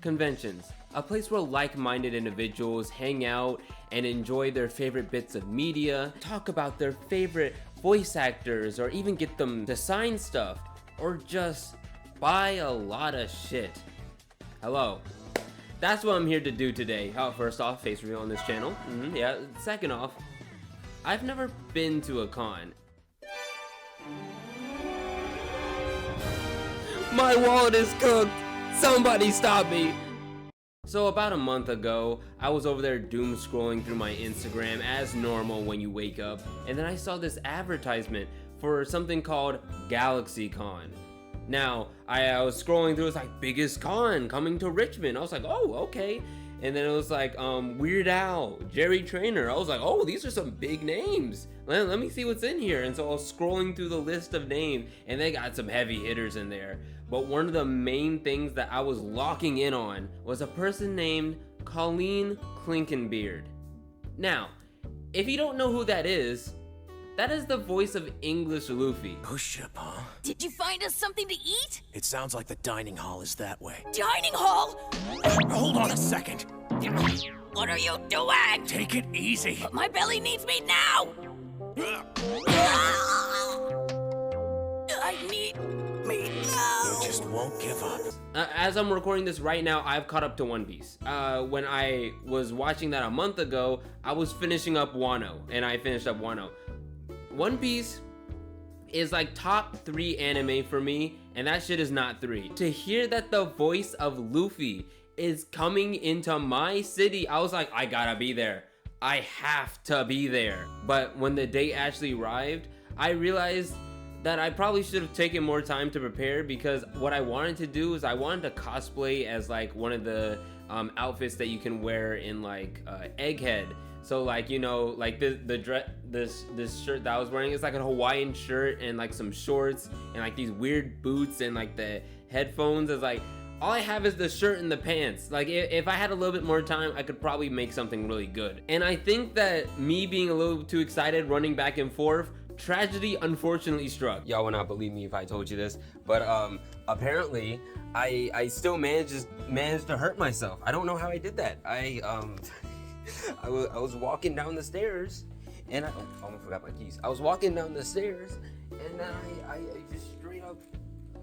Conventions, a place where like-minded individuals hang out and enjoy their favorite bits of media, talk about their favorite voice actors, or even get them to sign stuff, or just buy a lot of shit. Hello. That's what I'm here to do today. First off, face reveal on this channel. Yeah. Second off, I've never been to a con. My wallet is cooked! Somebody stop me! So about a month ago, I was over there doom scrolling through my Instagram as normal when you wake up, and then I saw this advertisement for something called GalaxyCon. Now, I was scrolling through, it's like, biggest con coming to Richmond. I was like, oh, okay. And then it was like, Weird Al, Jerry Trainer. I was like, oh, these are some big names. Let me see what's in here. And so I was scrolling through the list of names, and they got some heavy hitters in there. But one of the main things that I was locking in on was a person named Colleen Clinkenbeard. Now, if you don't know who that is the voice of English Luffy. Push up, huh? Did you find us something to eat? It sounds like the dining hall is that way. Dining hall? Hold on a second. What are you doing? Take it easy. But my belly needs me now! I need me now! You just won't give up. As I'm recording this right now, I've caught up to One Piece. When I was watching that a month ago, I was finishing up Wano, and I finished up Wano. One Piece is like top 3 anime for me, and that shit is not 3. To hear that the voice of Luffy is coming into my city, I was like, I gotta be there. I have to be there. But when the date actually arrived, I realized that I probably should have taken more time to prepare, because what I wanted to do is I wanted to cosplay as like one of the outfits that you can wear in like Egghead. So like, you know, like this shirt that I was wearing is like a Hawaiian shirt and like some shorts and like these weird boots and like the headphones. Is like, all I have is the shirt and the pants. Like if I had a little bit more time, I could probably make something really good. And I think that me being a little too excited, running back and forth, tragedy unfortunately struck. Y'all would not believe me if I told you this, but apparently I still managed to hurt myself. I don't know how I did that. I was walking down the stairs, and I almost forgot my keys. I was walking down the stairs, and then I just straight up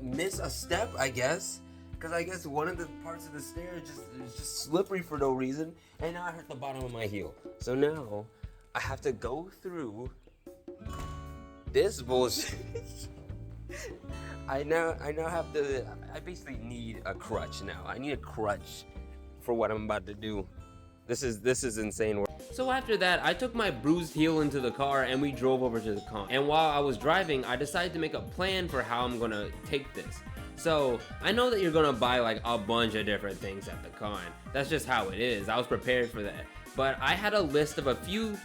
miss a step, I guess, because I guess one of the parts of the stairs is just slippery for no reason, and now I hurt the bottom of my heel. So now I have to go through this bullshit. I now have to. I basically need a crutch now. I need a crutch for what I'm about to do. This is insane. So after that, I took my bruised heel into the car and we drove over to the con. And while I was driving, I decided to make a plan for how I'm gonna take this. So I know that you're gonna buy like a bunch of different things at the con. That's just how it is. I was prepared for that. But I had a list of a few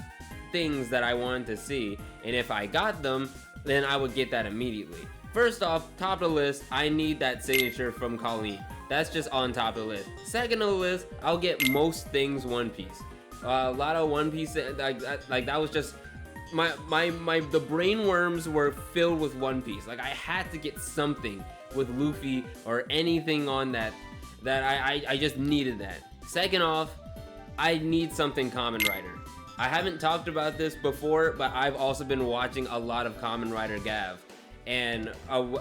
things that I wanted to see, and if I got them, then I would get that immediately. First off, top of the list, I need that signature from Colleen. That's just on top of the list. Second on the list, I'll get most things One Piece. A lot of One Piece, like that was just the brain worms were filled with One Piece. Like I had to get something with Luffy or anything on that I just needed that. Second off, I need something Kamen Rider. I haven't talked about this before, but I've also been watching a lot of Kamen Rider Gav, and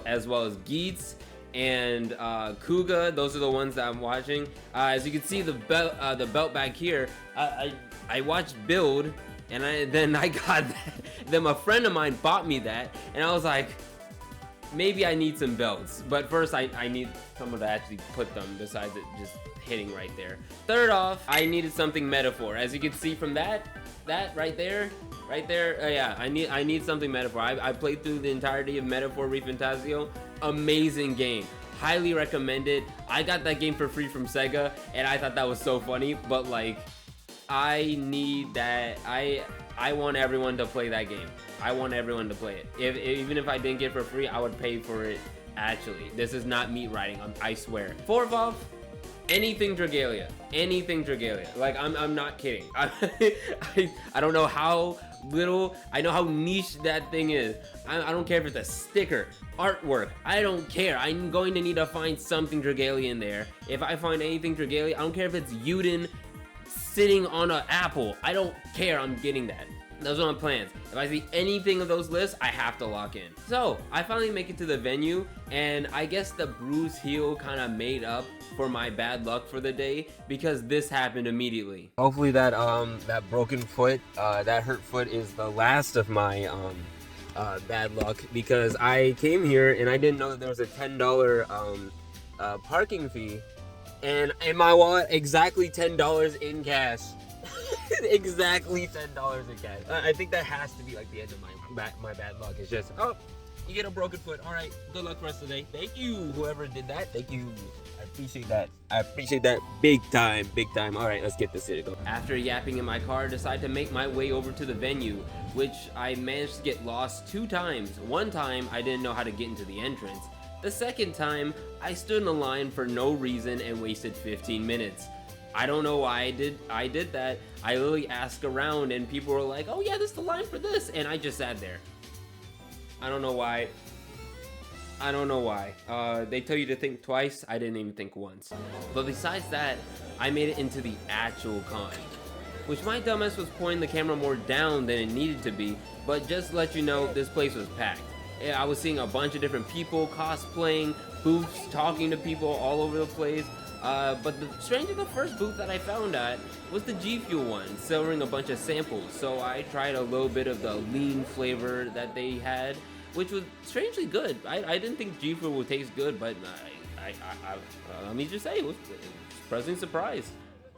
as well as Geats and Kuga. Those are the ones that I'm watching. As you can see, the belt back here, I watched Build, and then I got that. Then a friend of mine bought me that, and I was like, maybe I need some belts, but first I need someone to actually put them besides it just hitting right there. Third off, I needed something Metaphor. As you can see from that right there, yeah, I need something Metaphor. I played through the entirety of Metaphor Refantasio. Amazing game, highly recommended. I got that game for free from Sega, and I thought that was so funny. But like, I need that. I want everyone to play that game. I want everyone to play it. Even if I didn't get it for free, I would pay for it. Actually, this is not meat writing. I swear. Fourth off, anything Dragalia. Like I'm not kidding. I don't know how little. I know how niche that thing is. I don't care if it's a sticker, artwork. I don't care. I'm going to need to find something Dragalia in there. If I find anything Dragalia, I don't care if it's Uden sitting on an apple. I don't care. I'm getting that. Those are my plans. If I see anything of those lists, I have to lock in. So I finally make it to the venue, and I guess the bruised heel kind of made up for my bad luck for the day, because this happened immediately. Hopefully that that broken foot, that hurt foot is the last of my bad luck, because I came here and I didn't know that there was a $10 parking fee, and in my wallet exactly $10 in cash. Exactly $10 in cash. I think that has to be like the end of my bad luck. It's just, oh, you get a broken foot. All right, good luck for us today. Thank you, whoever did that. Thank you. I appreciate that. I appreciate that big time, big time. All right, let's get this shit going. After yapping in my car, I decided to make my way over to the venue, which I managed to get lost 2 times. One time, I didn't know how to get into the entrance. The second time, I stood in a line for no reason and wasted 15 minutes. I don't know why I did that. I literally asked around and people were like, oh yeah, this is the line for this, and I just sat there. I don't know why. I don't know why. They tell you to think twice. I didn't even think once. But besides that, I made it into the actual con, which my dumbass was pointing the camera more down than it needed to be, but just to let you know, this place was packed. I was seeing a bunch of different people cosplaying, booths, talking to people all over the place. But strangely, the first booth that I found at was the G Fuel one, selling a bunch of samples. So I tried a little bit of the lean flavor that they had, which was strangely good. I didn't think G Fuel would taste good, but let me just say, it was a pleasant surprise.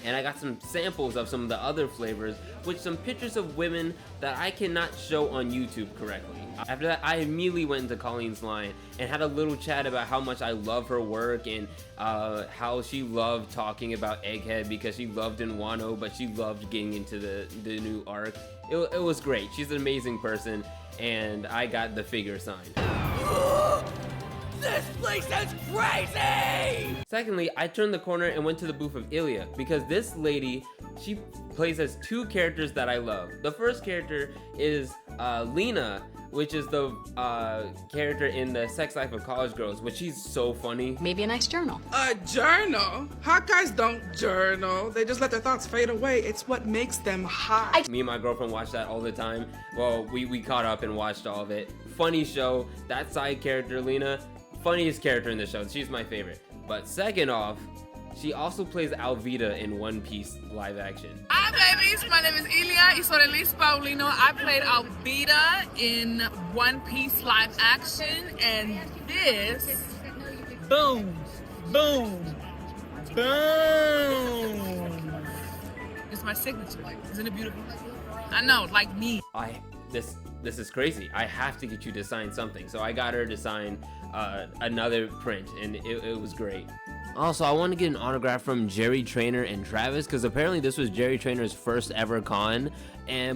And I got some samples of some of the other flavors, with some pictures of women that I cannot show on YouTube correctly. After that, I immediately went into Colleen's line and had a little chat about how much I love her work, and how she loved talking about Egghead because she loved in Wano, but she loved getting into the new arc. It was great. She's an amazing person, and I got the figure signed. This place is crazy! Secondly, I turned the corner and went to the booth of Ilya, because this lady, she plays as 2 characters that I love. The first character is Lena, which is the character in the Sex Life of College Girls, which she's so funny. Maybe a nice journal. A journal? Hot guys don't journal. They just let their thoughts fade away. It's what makes them hot. Me and my girlfriend watch that all the time. Well, we caught up and watched all of it. Funny show. That side character, Lena, funniest character in the show. She's my favorite. But second off, she also plays Alvida in One Piece live action. Hi babies, my name is Ilya Isorelis Paulino. I played Alvida in One Piece live action, and this, boom, boom, boom, it's my signature. Isn't it beautiful? I know, like me. This is crazy. I have to get you to sign something. So I got her to sign another print, and it was great. Also, I want to get an autograph from Jerry Trainer and Travis, because apparently this was Jerry Trainer's first ever con,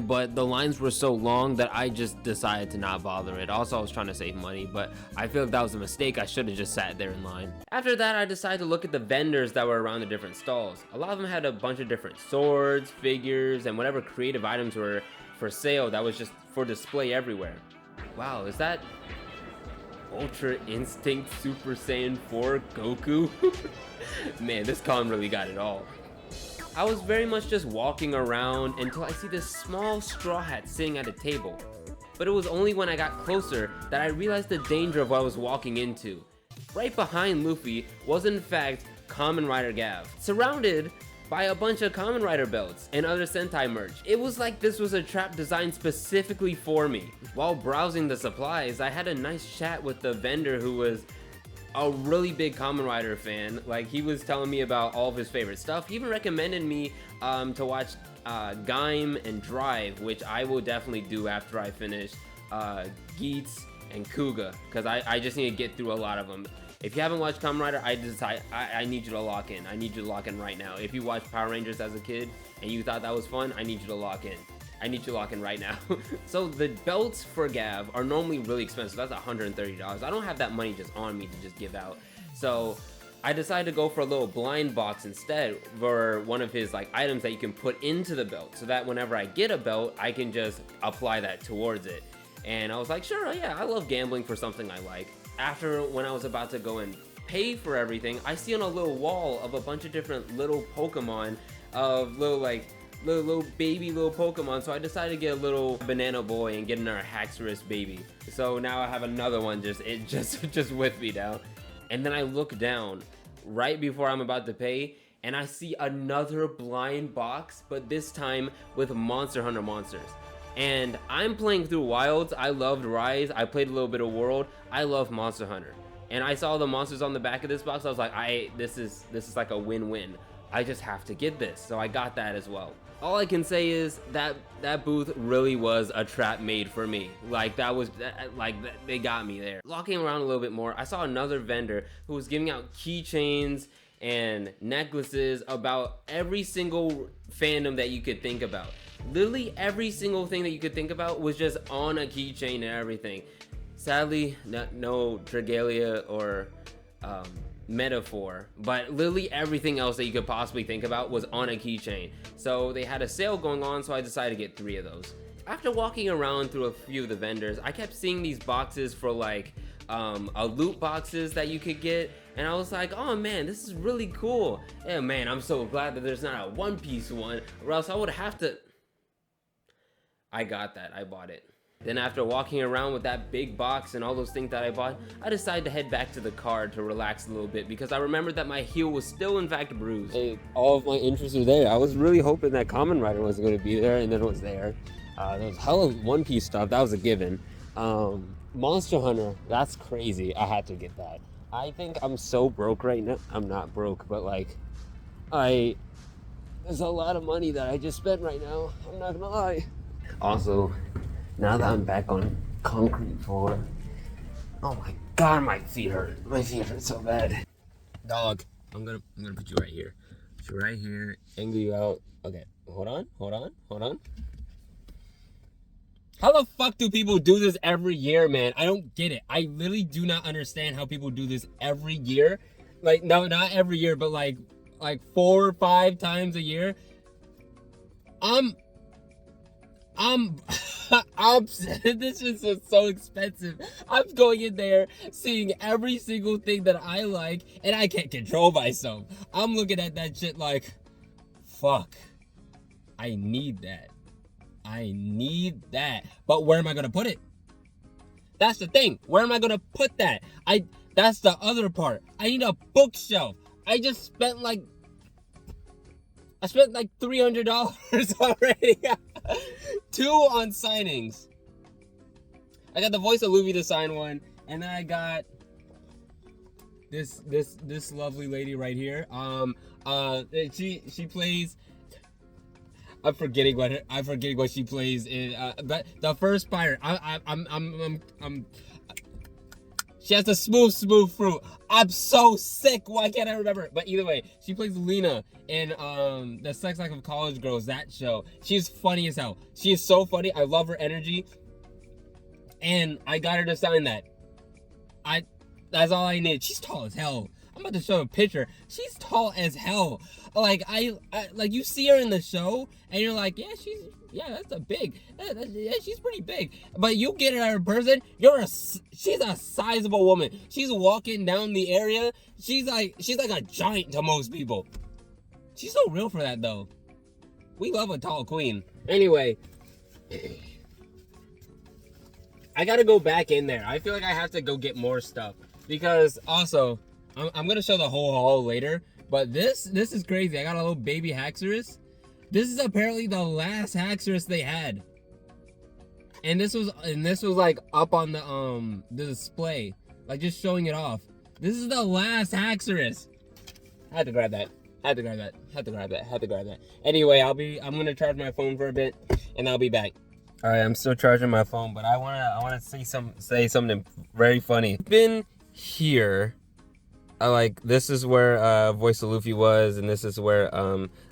but the lines were so long that I just decided to not bother it. Also, I was trying to save money, but I feel like that was a mistake. I should have just sat there in line. After that, I decided to look at the vendors that were around the different stalls. A lot of them had a bunch of different swords, figures, and whatever creative items were for sale that was just for display everywhere. Wow, is that Ultra Instinct Super Saiyan 4 Goku? Man, this con really got it all. I was very much just walking around until I see this small straw hat sitting at a table. But it was only when I got closer that I realized the danger of what I was walking into. Right behind Luffy was in fact Kamen Rider Gav, surrounded by a bunch of Kamen Rider belts and other Sentai merch. It was like this was a trap designed specifically for me. While browsing the supplies, I had a nice chat with the vendor who was a really big Kamen Rider fan. Like, he was telling me about all of his favorite stuff. He even recommended me to watch Gaim and Drive, which I will definitely do after I finish Geats and Kuga, because I just need to get through a lot of them. If you haven't watched Kamen Rider, I need you to lock in. I need you to lock in right now. If you watched Power Rangers as a kid and you thought that was fun, I need you to lock in. I need you to lock in right now. So the belts for Gav are normally really expensive. That's $130. I don't have that money just on me to just give out. So I decided to go for a little blind box instead for one of his like items that you can put into the belt, so that whenever I get a belt, I can just apply that towards it. And I was like, sure, yeah, I love gambling for something I like. After, when I was about to go and pay for everything, I see on a little wall of a bunch of different little Pokemon, of little baby Pokemon. So I decided to get a little Banana Boy and get another Haxorus baby. So now I have another one just with me now. And then I look down right before I'm about to pay, and I see another blind box, but this time with Monster Hunter monsters. And I'm playing through Wilds. I loved Rise. I played a little bit of World. I love Monster Hunter. And I saw the monsters on the back of this box. I was like, this is like a win-win. I just have to get this. So I got that as well. All I can say is that booth really was a trap made for me. Like they got me there. Walking around a little bit more, I saw another vendor who was giving out keychains and necklaces about every single fandom that you could think about. Literally every single thing that you could think about was just on a keychain and everything. Sadly, no Dragalia or Metaphor, but literally everything else that you could possibly think about was on a keychain. So they had a sale going on, so I decided to get 3 of those. After walking around through a few of the vendors, I kept seeing these boxes for like a loot boxes that you could get, and I was like, oh man, this is really cool. Yeah, man, I'm so glad that there's not a One Piece one, or else I would have to. I got that. I bought it. Then after walking around with that big box and all those things that I bought, I decided to head back to the car to relax a little bit, because I remembered that my heel was still in fact bruised. Hey, all of my interests were there. I was really hoping that Kamen Rider was going to be there, and then it was there. There was hella One Piece stuff. That was a given. Monster Hunter, that's crazy. I had to get that. I think I'm so broke right now. I'm not broke, but like, there's a lot of money that I just spent right now. I'm not gonna lie. Also, now that I'm back on concrete floor, oh my god, my feet hurt. My feet hurt so bad. Dog, I'm gonna put you right here. Put you right here, angle you out. Okay, hold on. How the fuck do people do this every year, man? I don't get it. I literally do not understand how people do this every year. Like, no, not every year, but like 4 or 5 times a year. This is so expensive. I'm going in there, seeing every single thing that I like, and I can't control myself. I'm looking at that shit like, fuck, I need that. But where am I gonna put it? That's the thing. Where am I gonna put that? That's the other part. I need a bookshelf. I spent like $300 already. 2 on signings. I got the Voice of Luffy to sign one, and then I got this lovely lady right here. She plays. I'm forgetting what she plays in. But the first pirate. She has the smooth fruit. I'm so sick. Why can't I remember? But either way, she plays Lena in the Sex Life of College Girls, that show. She's funny as hell. She is so funny. I love her energy. And I got her to sign that. That's all I need. She's tall as hell. I'm about to show a picture. She's tall as hell. Like like you see her in the show, and you're like, yeah, she's pretty big. But you get her in person, she's a sizable woman. She's walking down the area. She's like a giant to most people. She's so real for that though. We love a tall queen. Anyway, I gotta go back in there. I feel like I have to go get more stuff, because also I'm gonna show the whole haul later. But this is crazy. I got a little baby Haxorus. This is apparently the last Haxorus they had. And this was like up on the display, like just showing it off. This is the last Haxorus. Had to grab that. Anyway, I'm gonna charge my phone for a bit, and I'll be back. All right, I'm still charging my phone, but I wanna say something very funny. Been here. This is where Voice of Luffy was, and this is where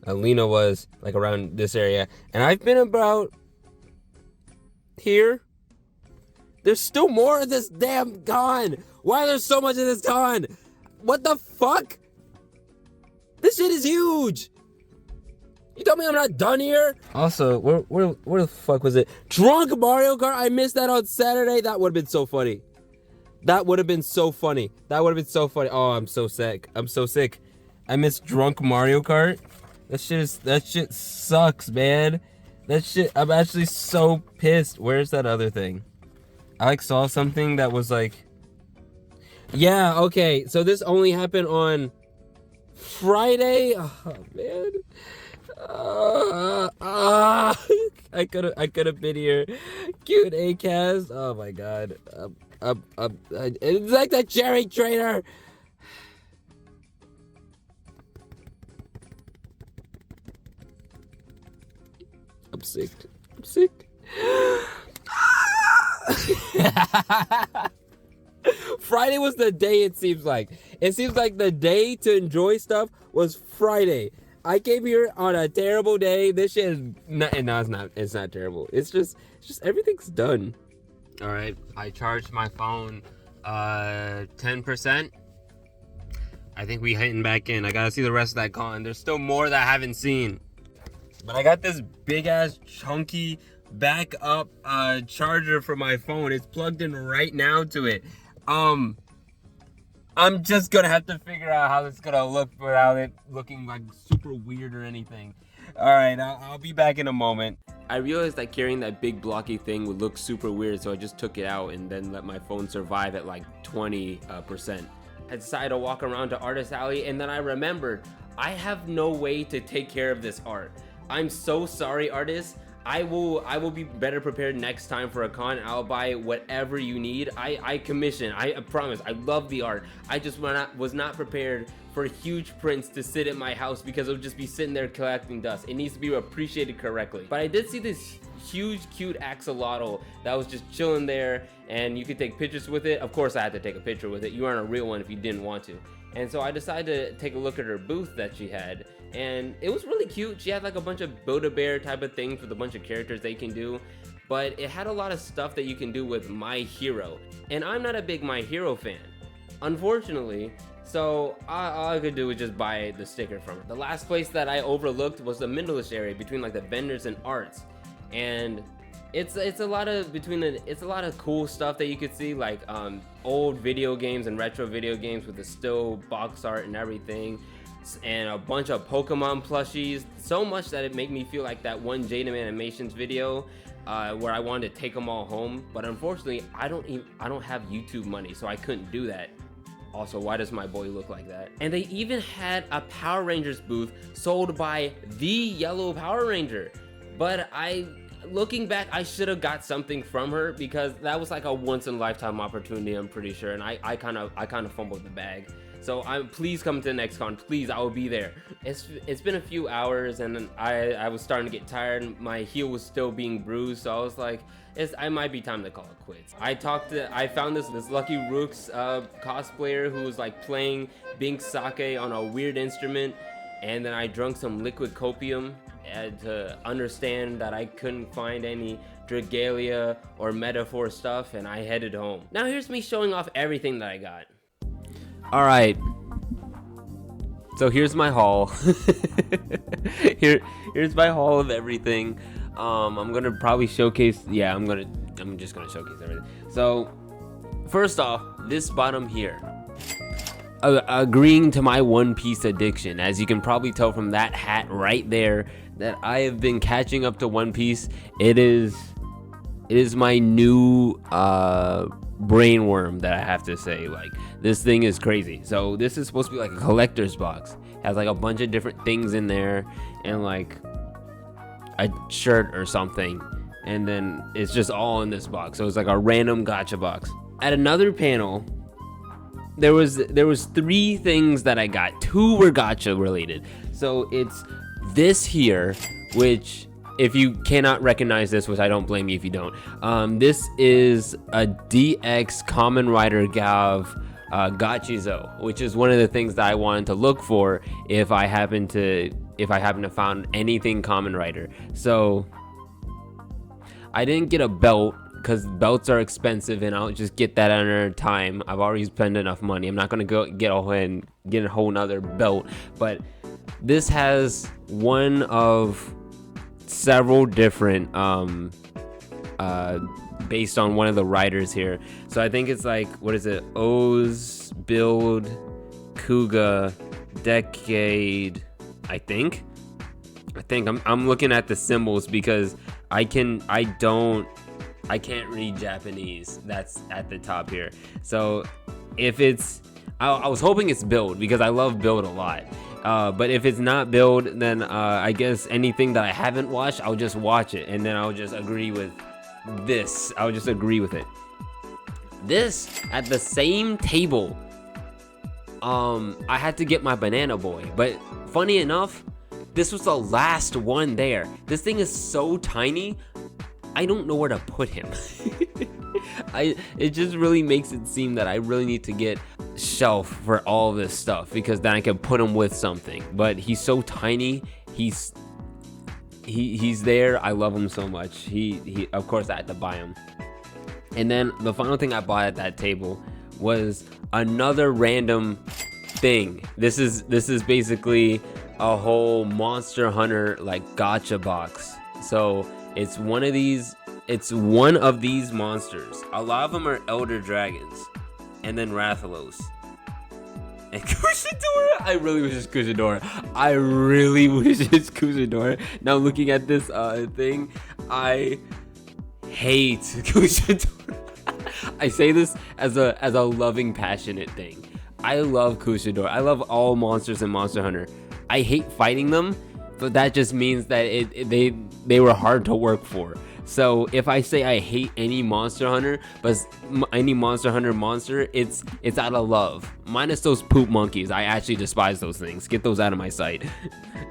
Lena was, like around this area. And I've been about here. There's still more of this damn gone. Why there's so much of this gone? What the fuck? This shit is huge. You tell me I'm not done here? Also, where the fuck was it? Drunk Mario Kart? I missed that on Saturday. That would have been so funny. That would have been so funny. That would have been so funny. Oh, I'm so sick. I'm so sick. I missed Drunk Mario Kart. That shit sucks, man. That shit, I'm actually so pissed. Where's that other thing? I like saw something that was like, yeah, okay. So this only happened on Friday. Oh man. I could have been here. Q&A cast. Oh my god. It's like that Jerry Trainer. I'm sick. I'm sick. Friday was the day, it seems like. It seems like the day to enjoy stuff was Friday. I came here on a terrible day. This shit is not, no, it's not. It's not terrible. It's just everything's done. All right, I charged my phone 10%. I think we hitting back in. I gotta see the rest of that con. There's still more that I haven't seen. But I got this big ass chunky backup charger for my phone. It's plugged in right now to it. I'm just gonna have to figure out how it's gonna look without it looking like super weird or anything. All right, I'll be back in a moment. I realized that carrying that big blocky thing would look super weird, so I just took it out and then let my phone survive at like 20%. I decided to walk around to Artist Alley, and then I remembered I have no way to take care of this art. I'm so sorry, artists. I will be better prepared next time for a con. I'll buy whatever you need. I commission. I promise. I love the art. I just was not prepared for huge prints to sit at my house because it would just be sitting there collecting dust. It needs to be appreciated correctly. But I did see this huge, cute axolotl that was just chilling there, and you could take pictures with it. Of course, I had to take a picture with it. You aren't a real one if you didn't want to. And so I decided to take a look at her booth that she had, and it was really cute. She had like a bunch of Build-A-Bear type of things with a bunch of characters they can do, but it had a lot of stuff that you can do with My Hero, and I'm not a big My Hero fan, unfortunately, so all I could do was just buy the sticker from her. The last place that I overlooked was the middle-ish area between like the vendors and arts, and it's a lot of cool stuff that you could see, like old video games and retro video games with the still box art and everything, and a bunch of Pokemon plushies, so much that it made me feel like that one Jaden Animations video where I wanted to take them all home, but unfortunately I don't have YouTube money, so I couldn't do that. Also, why does my boy look like that? And they even had a Power Rangers booth sold by the Yellow Power Ranger, but looking back, I should have got something from her because that was like a once-in-a-lifetime opportunity, I'm pretty sure, and I kind of fumbled the bag. So please come to the next con, please. I will be there. It's been a few hours, and I was starting to get tired. My heel was still being bruised, so I was like, it might be time to call it quits. I found this Lucky Rooks cosplayer who was like playing Bink Sake on a weird instrument, and then I drank some liquid copium to understand that I couldn't find any Dragalia or Metaphor stuff, and I headed home. Now here's me showing off everything that I got. All right, so here's my haul. Here's my haul of everything. I'm gonna probably showcase. Yeah, I'm just gonna showcase everything. So first off, this bottom here, agreeing to my One Piece addiction. As you can probably tell from that hat right there, that I have been catching up to One Piece. It is my new brainworm that I have to say. Like, this thing is crazy. So this is supposed to be like a collector's box. Has like a bunch of different things in there and like a shirt or something, and then it's just all in this box. So it's like a random gacha box. At another panel, there was 3 things that I got. 2 were gacha related. So it's this here, which, if you cannot recognize this, which I don't blame you if you don't, this is a DX Kamen Rider Gav Gachizo, which is one of the things that I wanted to look for if I happen to found anything Kamen Rider. So I didn't get a belt because belts are expensive, and I'll just get that another time. I've already spent enough money. I'm not gonna go get a whole nother belt, but this has one of several different based on one of the writers here. So I think it's like, what is it? O's, Build, Kuga, Decade. I think I'm looking at the symbols because I can't read Japanese. That's at the top here. So if it's, I was hoping it's Build because I love Build a lot. But if it's not Build, then I guess anything that I haven't watched, I'll just watch it and then I'll just agree with this. I'll just agree with it. This at the same table. I had to get my Banana Boy, but funny enough, this was the last one there. This thing is so tiny, I don't know where to put him. It just really makes it seem that I really need to get a shelf for all this stuff because then I can put him with something. But he's so tiny, he's there. I love him so much. He of course I had to buy him. And then the final thing I bought at that table was another random thing. This is basically a whole Monster Hunter like gacha box. So it's one of these monsters. A lot of them are Elder Dragons and then Rathalos. And Kushidora. I really wish it's Kushidora. Now looking at this thing, I hate Kushidora. I say this as a loving, passionate thing. I love Kushidora. I love all monsters in Monster Hunter. I hate fighting them, but that just means that they were hard to work for. So if I say I hate any Monster Hunter, but any Monster Hunter monster, it's out of love. Minus those poop monkeys. I actually despise those things. Get those out of my sight.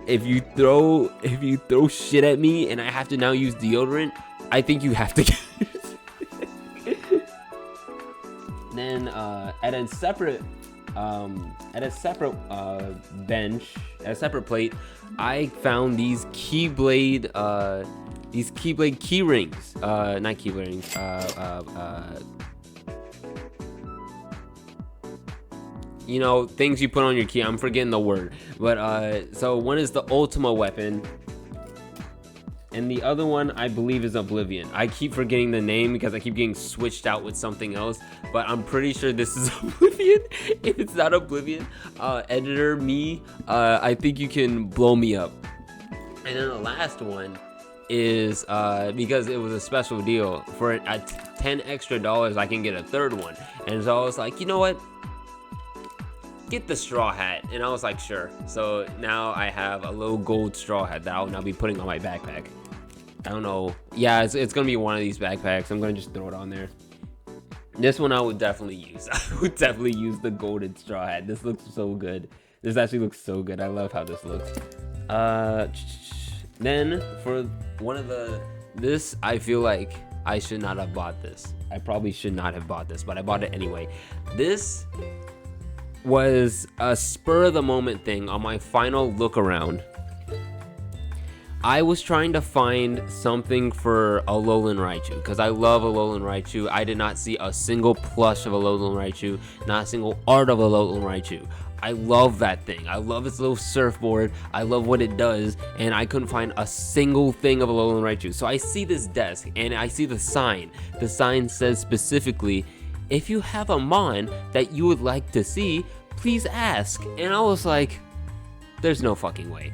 If you throw shit at me and I have to now use deodorant, I think you have to get Then at a separate bench, at a separate plate, I found these Keyblade key rings. Not key rings. You know, things you put on your key. I'm forgetting the word. But so one is the Ultima weapon. And the other one, I believe, is Oblivion. I keep forgetting the name because I keep getting switched out with something else. But I'm pretty sure this is Oblivion. If it's not Oblivion, editor me, I think you can blow me up. And then the last one is, because it was a special deal, for at $10 extra, I can get a third one. And so I was like, you know what? Get the straw hat. And I was like, sure. So now I have a little gold straw hat that I'll now be putting on my backpack. I don't know. Yeah, it's gonna be one of these backpacks. I'm gonna just throw it on there. This one I would definitely use. I would definitely use the golden straw hat. This looks so good. This actually looks so good. I love how this looks. Then for one of this, I feel like I should not have bought this. I probably should not have bought this, but I bought it anyway. This was a spur of the moment thing on my final look around. I was trying to find something for Alolan Raichu because I love Alolan Raichu. I did not see a single plush of Alolan Raichu, not a single art of Alolan Raichu. I love that thing. I love its little surfboard. I love what it does, and I couldn't find a single thing of Alolan Raichu. So I see this desk and I see the sign. The sign says specifically, if you have a Mon that you would like to see, please ask. And I was like, there's no fucking way.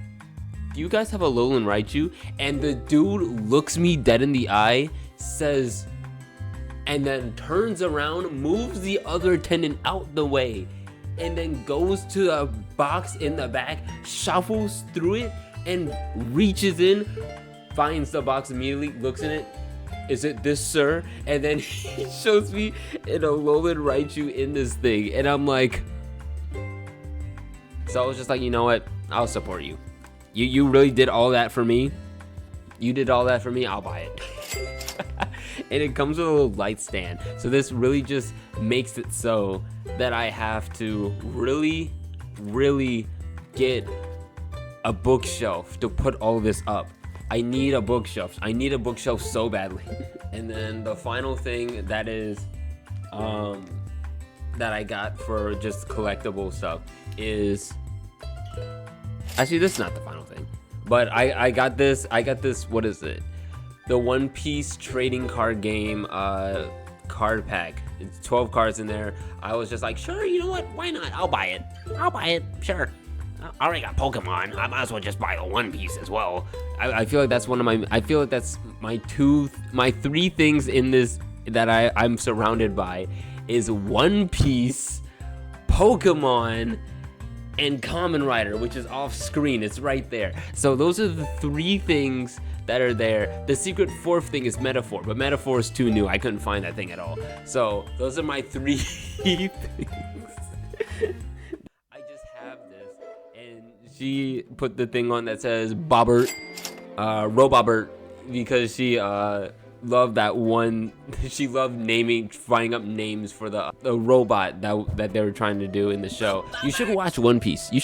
Do you guys have a Alolan Raichu? And the dude looks me dead in the eye, says, and then turns around, moves the other attendant out the way, and then goes to the box in the back, shuffles through it, and reaches in, finds the box immediately, looks in it. Is it this, sir? And then he shows me an Alolan Raichu in this thing, and I'm like, so I was just like, you know what? I'll support you. You really did all that for me. You did all that for me. I'll buy it. And it comes with a little light stand. So this really just makes it so that I have to really, really get a bookshelf to put all of this up. I need a bookshelf. I need a bookshelf so badly. And then the final thing that is that I got for just collectible stuff is Actually, this is not the final thing. But I got this, what is it? The One Piece trading card game card pack. It's 12 cards in there. I was just like, sure, you know what? Why not? I'll buy it. Sure. I already got Pokemon. I might as well just buy the One Piece as well. I feel like that's that's my three things in this that I'm surrounded by is One Piece, Pokemon, and Kamen Rider, which is off screen. It's right there. So those are the three things that are there. The secret fourth thing is Metaphor, but Metaphor is too new. I couldn't find that thing at all. So those are my three things. I just have this, and she put the thing on that says Bobbert, Robobert, because she loved that one. She loved finding up names for the robot that they were trying to do in the show. You should watch One Piece. You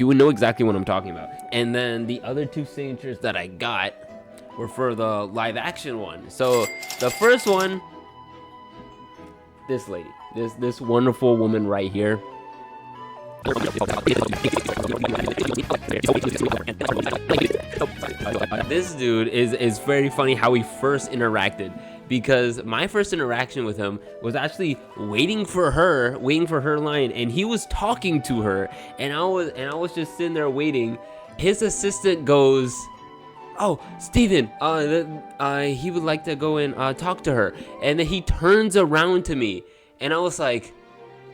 would know exactly what I'm talking about. And then the other two signatures that I got were for the live action one. So the first one, this lady, this wonderful woman right here. This dude is very funny how we first interacted, because my first interaction with him was actually waiting for her line, and he was talking to her, and I was just sitting there waiting. His assistant goes, "Oh, Steven, he would like to go and talk to her," and then he turns around to me, and I was like,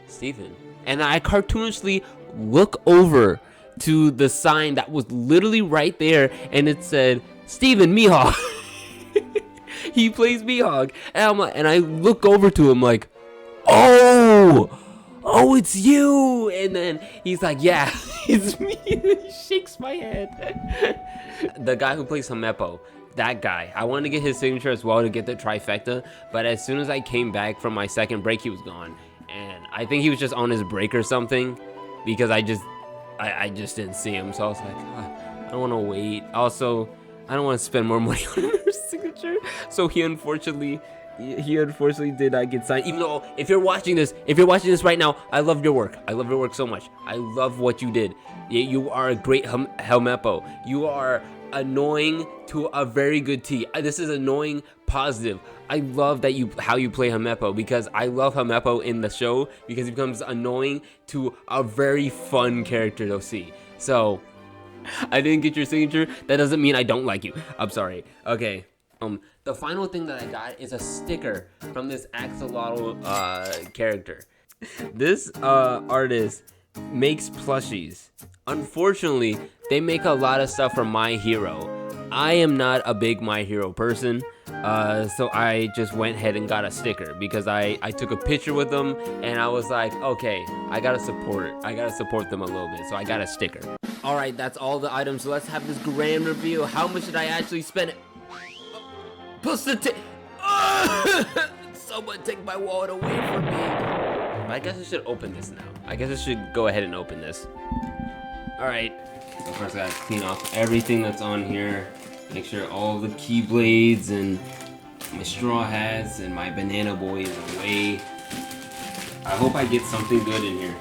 "Steven," and I cartoonishly look over to the sign that was literally right there, and it said Steven Mihawk. He plays Mihawk, and I look over to him like, oh, it's you. And then he's like, yeah, it's me. He shakes my head. The guy who plays Hamepo, that guy, I wanted to get his signature as well to get the trifecta, but as soon as I came back from my second break, he was gone, and I think he was just on his break or something, because I just didn't see him. So I was like, I don't want to wait. Also, I don't want to spend more money on her signature. So he unfortunately did not get signed. Even though, if you're watching this right now, I love your work. I love your work so much. I love what you did. You are a great Helmepo. You are annoying to a very good T. This is annoying positive. I love how you play Hamepo, because I love Hamepo in the show because he becomes annoying to a very fun character to see. So I didn't get your signature. That doesn't mean I don't like you. I'm sorry. Okay. The final thing that I got is a sticker from this axolotl character. This artist makes plushies. Unfortunately, they make a lot of stuff for My Hero. I am not a big My Hero person, so I just went ahead and got a sticker because I took a picture with them, and I was like, okay, I gotta support them a little bit, so I got a sticker. All right, that's all the items. So let's have this grand review. How much did I actually spend? Plus the someone take my wallet away from me. I guess I should open this now. I guess I should go ahead and open this. All right. So first I gotta clean off everything that's on here. Make sure all the keyblades and my straw hats and my banana boy is away. I hope I get something good in here.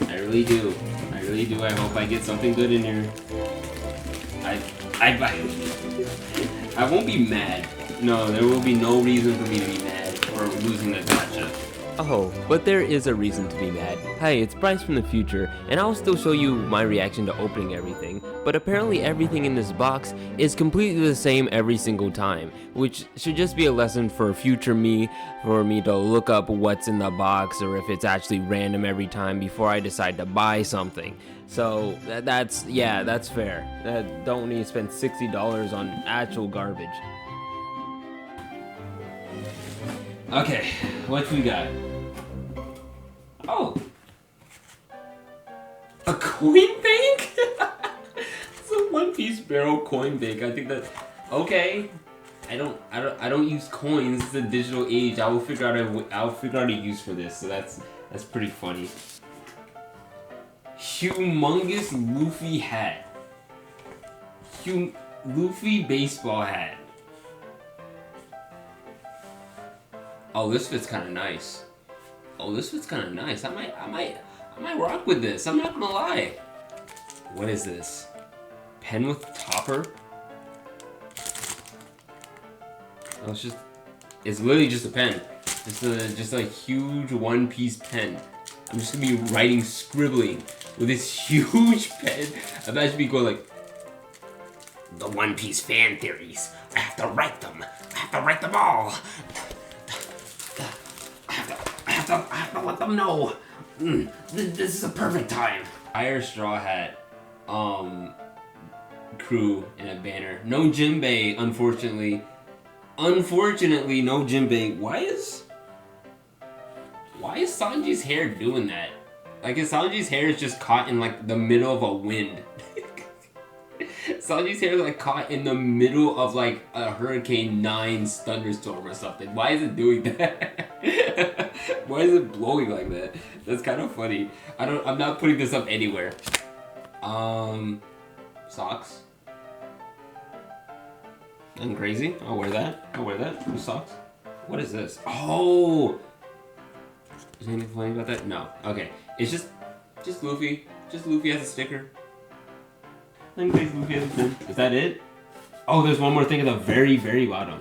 I really do. I hope I get something good in here. I won't be mad. No, there will be no reason for me to be mad for losing the gacha. Oh, but there is a reason to be mad. Hi, it's Bryce from the future, and I'll still show you my reaction to opening everything, but apparently everything in this box is completely the same every single time, which should just be a lesson for future me, for me to look up what's in the box or if it's actually random every time before I decide to buy something. So that's fair. Don't need to spend $60 on actual garbage. Okay, what we got? Oh, a coin bank? It's a One Piece barrel coin bank. I think that okay. I don't use coins. It's a digital age. I'll figure out a use for this. So that's pretty funny. Humongous Luffy hat. Luffy baseball hat. Oh, this fits kind of nice. I might rock with this. I'm not gonna lie. What is this? Pen with topper? Oh, it's literally just a pen. Just a huge one-piece pen. I'm just gonna be writing, scribbling with this huge pen. Imagine me going like, the One Piece fan theories. I have to write them. I have to write them all. I have to let them know. This is a perfect time. Fire Straw Hat crew in a banner. No Jinbei, unfortunately. Unfortunately, no Jinbei. Why is Sanji's hair doing that? Like, Sanji's hair is just caught in like the middle of a wind. Sanji's hair is like caught in the middle of like a Hurricane 9 thunderstorm or something. Why is it doing that? Why is it blowing like that? That's kind of funny. I'm not putting this up anywhere. Socks. Nothing crazy. I'll wear that. I'll wear that. Socks. What is this? Oh! Is anything funny about that? No. Okay. It's just Luffy. Just Luffy has a sticker. Nothing crazy. Luffy has a pin. Is that it? Oh, there's one more thing at the very, very bottom.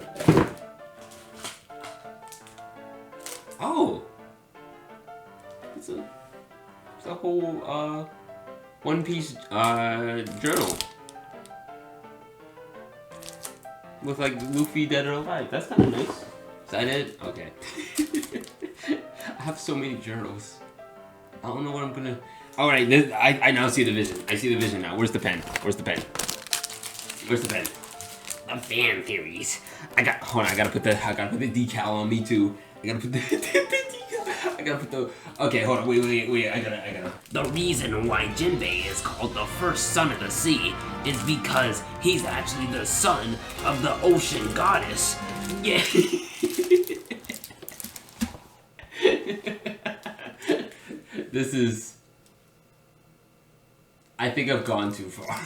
Oh! It's a whole, One Piece, journal. With like Luffy dead or alive. That's kind of nice. Is that it? Okay. I have so many journals. I don't know what I'm gonna. All right, I now see the vision. I see the vision now. Where's the pen? Where's the pen? Where's the pen? The fan theories. Hold on. I gotta put the decal on me too. I gotta put the Okay, hold on. Wait. I gotta. The reason why Jinbei is called the first son of the sea is because he's actually the son of the ocean goddess. Yeah. This is. I think I've gone too far.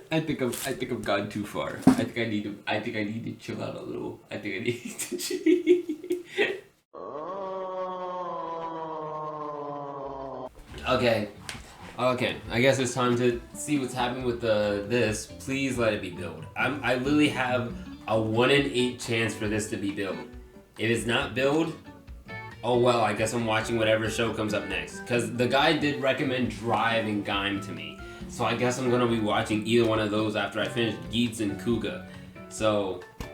I think I've gone too far. I think I need to chill out a little. I think I need to chill. Okay. I guess it's time to see what's happening with this. Please let it be build. I literally have a 1 in 8 chance for this to be build. If it's not build, oh well, I guess I'm watching whatever show comes up next. Cause the guy did recommend Drive and Gaim to me. So I guess I'm gonna be watching either one of those after I finish Geats and Kuga. So I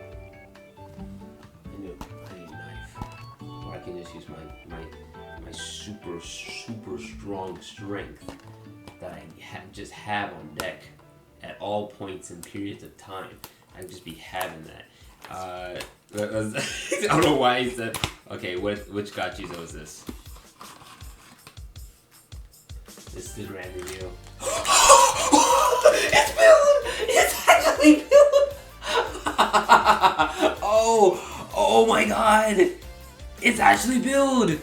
need a knife. Or I can just use my super strong strength that I just have on deck at all points and periods of time. I can just be having that. I don't know why he said. Okay, which Gachizo is this? This is the grand reveal. It's build! It's actually build! Oh my god! It's actually build!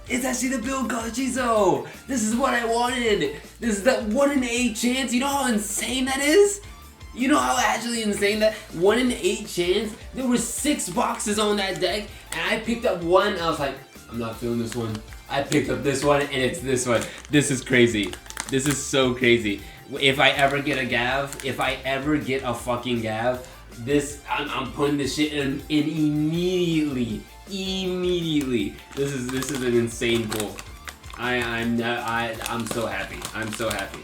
It's actually the build Gachizo! This is what I wanted! This is that 1 in 8 chance. You know how insane that is? You know how actually insane that 1 in 8 chance? There were 6 boxes on that deck, and I picked up one. I was like, I'm not feeling this one. I picked up this one, and it's this one. This is crazy. This is so crazy. If I ever get a Gav, if I ever get a fucking Gav, I'm putting this shit in immediately. Immediately. This is an insane goal. I'm so happy. I'm so happy.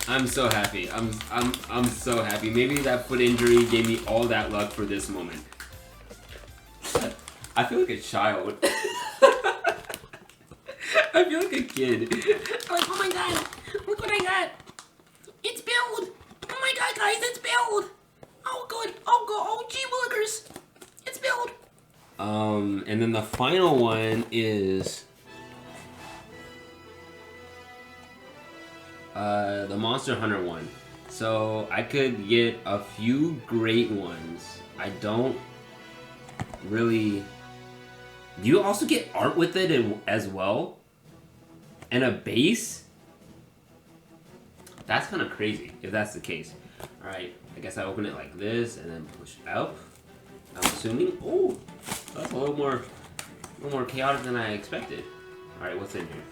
I'm so happy. I'm so happy. Maybe that foot injury gave me all that luck for this moment. I feel like a child. I feel like a kid. I'm like, oh my god, look what I got. It's build. Oh my god, guys, it's build. Oh good. Oh gee willikers. It's build. And then the final one is the Monster Hunter one. So I could get a few great ones. I don't really. Do you also get art with it as well? And a base? That's kind of crazy if that's the case. Alright, I guess I open it like this and then push out. I'm assuming. Oh, that's a little more chaotic than I expected. Alright, what's in here?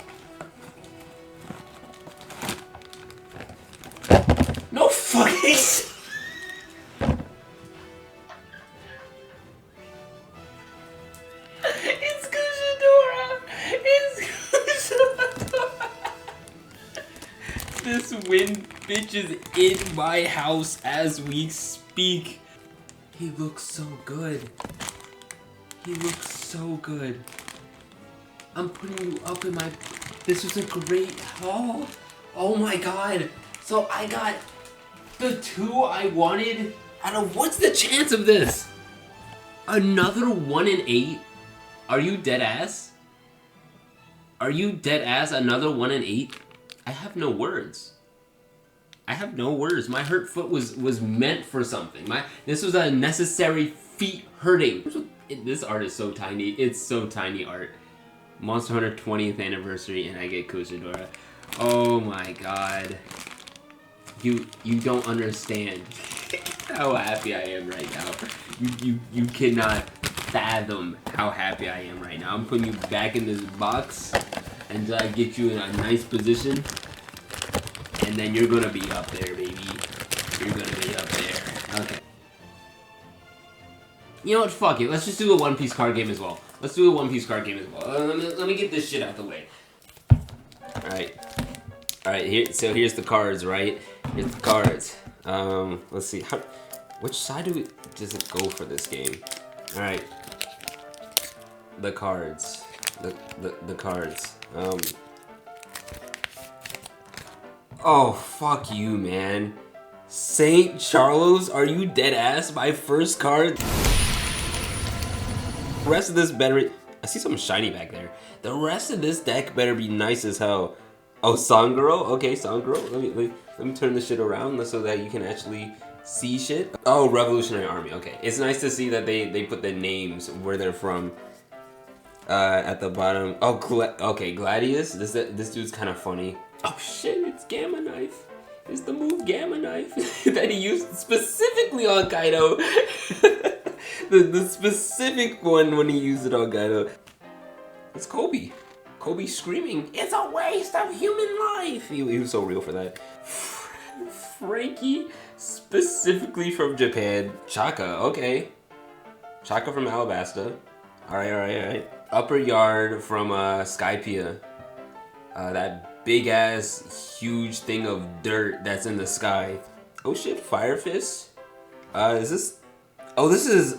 No fucking. It's Kushadora! It's Kushadora! This wind bitch is in my house as we speak. He looks so good. He looks so good. I'm putting you up in my... This was a great haul. Oh my god. So I got the 2 I wanted. I don't know, what's the chance of this? Another 1 in 8? Are you dead ass? Are you dead ass? Another 1 in 8? I have no words. I have no words. My hurt foot was meant for something. This was a necessary feet hurting. This art is so tiny. It's so tiny art. Monster Hunter 20th anniversary, and I get Kushadora. Oh my god. You don't understand how happy I am right now. You cannot fathom how happy I am right now. I'm putting you back in this box until I get you in a nice position. And then you're gonna be up there, baby. You're gonna be up there. Okay. You know what? Fuck it. Let's just do a One Piece card game as well. Let's do a One Piece card game as well. Let me get this shit out the way. Alright. Alright, so here's the cards, right? Here's the cards. Let's see. Which side does it go for this game? Alright. The cards. The cards. Oh, fuck you, man. St. Charlos, are you dead ass? My first card. The rest of this better... I see something shiny back there. The rest of this deck better be nice as hell. Oh, Sanguro? Okay, Sanguro. Let me turn this shit around so that you can actually see shit. Oh, Revolutionary Army. Okay. It's nice to see that they put the names where they're from at the bottom. Oh, okay, Gladius. This dude's kind of funny. Oh shit, it's Gamma Knife. It's the move Gamma Knife that he used specifically on Kaido. the specific one when he used it on Kaido. It's Kobe. Kobe screaming, "It's a waste of human life!" He was so real for that. Frankie, specifically from Japan. Chaka, okay. Chaka from Alabasta. Alright. Upper Yard from Skypiea. That big ass huge thing of dirt that's in the sky. Oh shit, Fire Fist? Is this... Oh, this is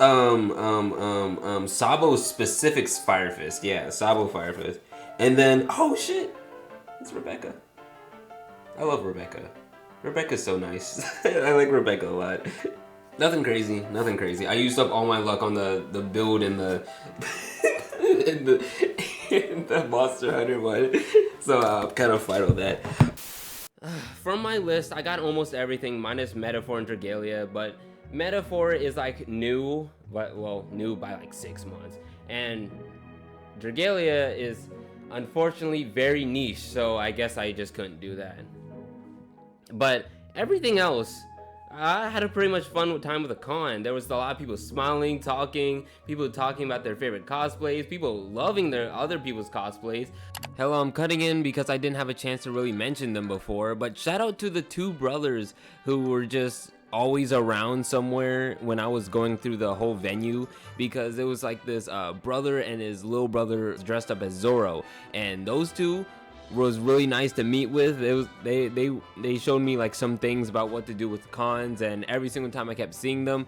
Sabo specifics Fire Fist. Yeah, Sabo Fire Fist. And then, oh shit, it's Rebecca. I love Rebecca. Rebecca's so nice. I like Rebecca a lot. Nothing crazy, nothing crazy. I used up all my luck on the build and the in the Monster Hunter one, so I'm kind of fine with that. From my list, I got almost everything minus Metaphor and Dragalia, but Metaphor is like new, but well, new by like 6 months, and Dragalia is unfortunately very niche, so I guess I just couldn't do that. But everything else, I had a pretty much fun time with the con. There was a lot of people smiling, talking, people talking about their favorite cosplays, people loving their other people's cosplays. Hello, I'm cutting in because I didn't have a chance to really mention them before, but shout out to the 2 brothers who were just always around somewhere when I was going through the whole venue, because it was like this brother and his little brother dressed up as Zoro, and those 2 was really nice to meet with. It was they showed me like some things about what to do with cons, and every single time I kept seeing them,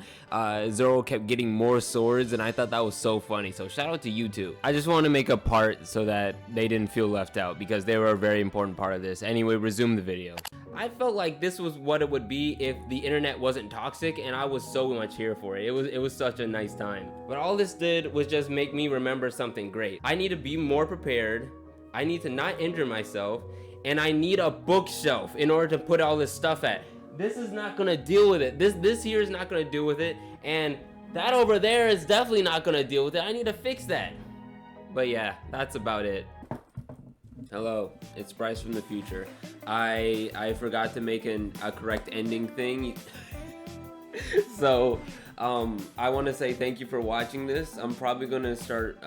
Zoro kept getting more swords, and I thought that was so funny. So shout out to you 2. I just want to make a part so that they didn't feel left out, because they were a very important part of this. Anyway, resume the video. I felt like this was what it would be if the internet wasn't toxic, and I was so much here for it. It was such a nice time. But all this did was just make me remember something great. I need to be more prepared. I need to not injure myself, and I need a bookshelf in order to put all this stuff at. This is not gonna deal with it. This here is not gonna deal with it, and that over there is definitely not gonna deal with it. I need to fix that. But yeah, that's about it. Hello, it's Bryce from the future. I forgot to make a correct ending thing. So I want to say thank you for watching this. I'm probably gonna start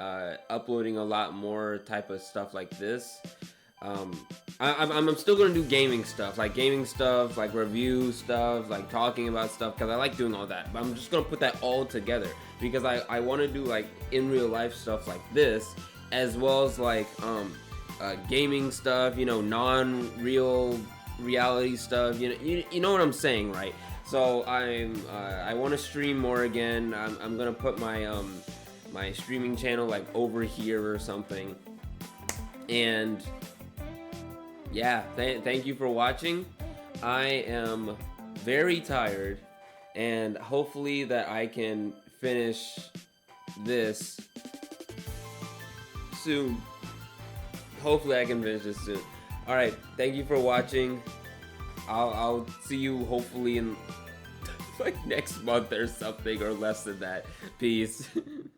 uploading a lot more type of stuff like this. I'm still gonna do gaming stuff, like review stuff, like talking about stuff, because I like doing all that. But I'm just gonna put that all together because I want to do like in real life stuff like this, as well as like gaming stuff, you know, non-real reality stuff. You know what I'm saying, right? So I want to stream more again. I'm gonna put my my streaming channel like over here or something. And yeah, thank you for watching. I am very tired, and hopefully that I can finish this soon. Hopefully I can finish this soon. All right, thank you for watching. I'll see you hopefully in like next month or something, or less than that. Peace.